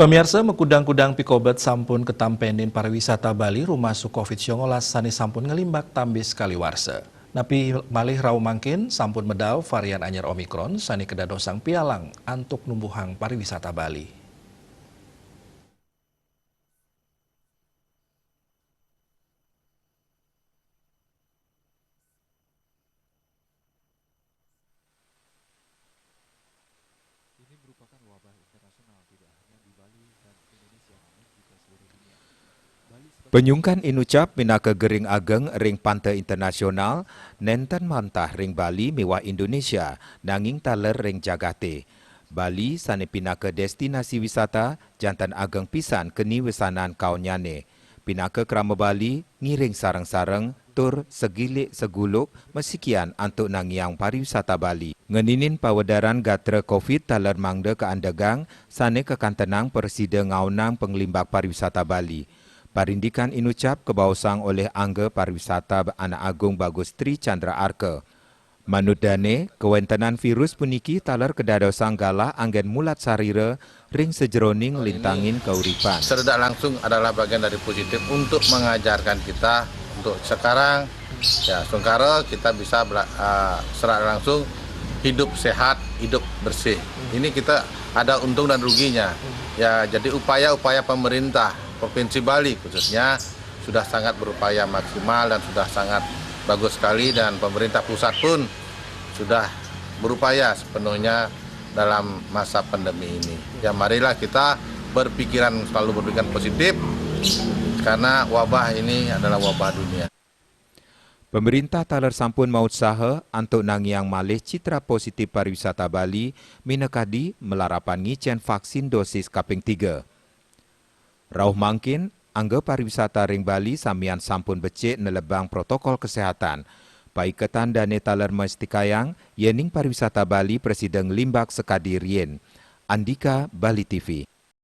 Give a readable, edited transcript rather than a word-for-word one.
Pemirsa mekudang-kudang pikobet sampun ketampenin pariwisata Bali rumah su COVID-19 sani sampun ngelimbak tambis kaliwarsa. Napi malih rau mangkin sampun medau varian anyar Omikron sani kedadosang pialang antuk numbuhang pariwisata Bali. Ini merupakan wabah internasional tidak hanya di Bali dan Indonesia namun juga seluruh dunia. Penyungkan inucap minaka gering ageng ring pantai internasional, nenten mantah ring Bali mewah Indonesia, nanging taler ring jagate. Bali sane pinaka destinasi wisata, jantan ageng pisan keni wisanan kaunyane. Pinaka kerama Bali, ngiring sarang-sarang, tur segilik seguluk, mesikian antuk nangiang pariwisata Bali. Ngeninin pawadaran gatra COVID taler mangda ke andegang, sane kekantenang persida ngaunang penglimbak pariwisata Bali. Parindikan inucap kebausang oleh Angga Pariwisata Anak Agung Bagus Tri Chandra Arka. Manut dane, kewentenan virus puniki talar kedadosang gala anggen mulat sarira ring sejeroning lintangin keuripan. Secara langsung adalah bagian dari positif untuk mengajarkan kita untuk sekarang ya sekarang kita bisa secara langsung hidup sehat, hidup bersih. Ini kita ada untung dan ruginya. Ya, jadi upaya-upaya pemerintah Provinsi Bali khususnya sudah sangat berupaya maksimal dan sudah sangat bagus sekali, dan pemerintah pusat pun sudah berupaya sepenuhnya dalam masa pandemi ini. Ya, marilah kita selalu berpikiran positif karena wabah ini adalah wabah dunia. Pemerintah taler sampun maut saha antuk nangiang malih citra positif pariwisata Bali minekadi melarapan ngicen vaksin dosis kaping 3. Rauh mangkin, angga pariwisata ring Bali samian sampun becik nelebang protokol kesehatan. Paiketan dane taler mestikayang, yening pariwisata Bali Presiden Limbak Sekadi Rien. Andika, Bali TV.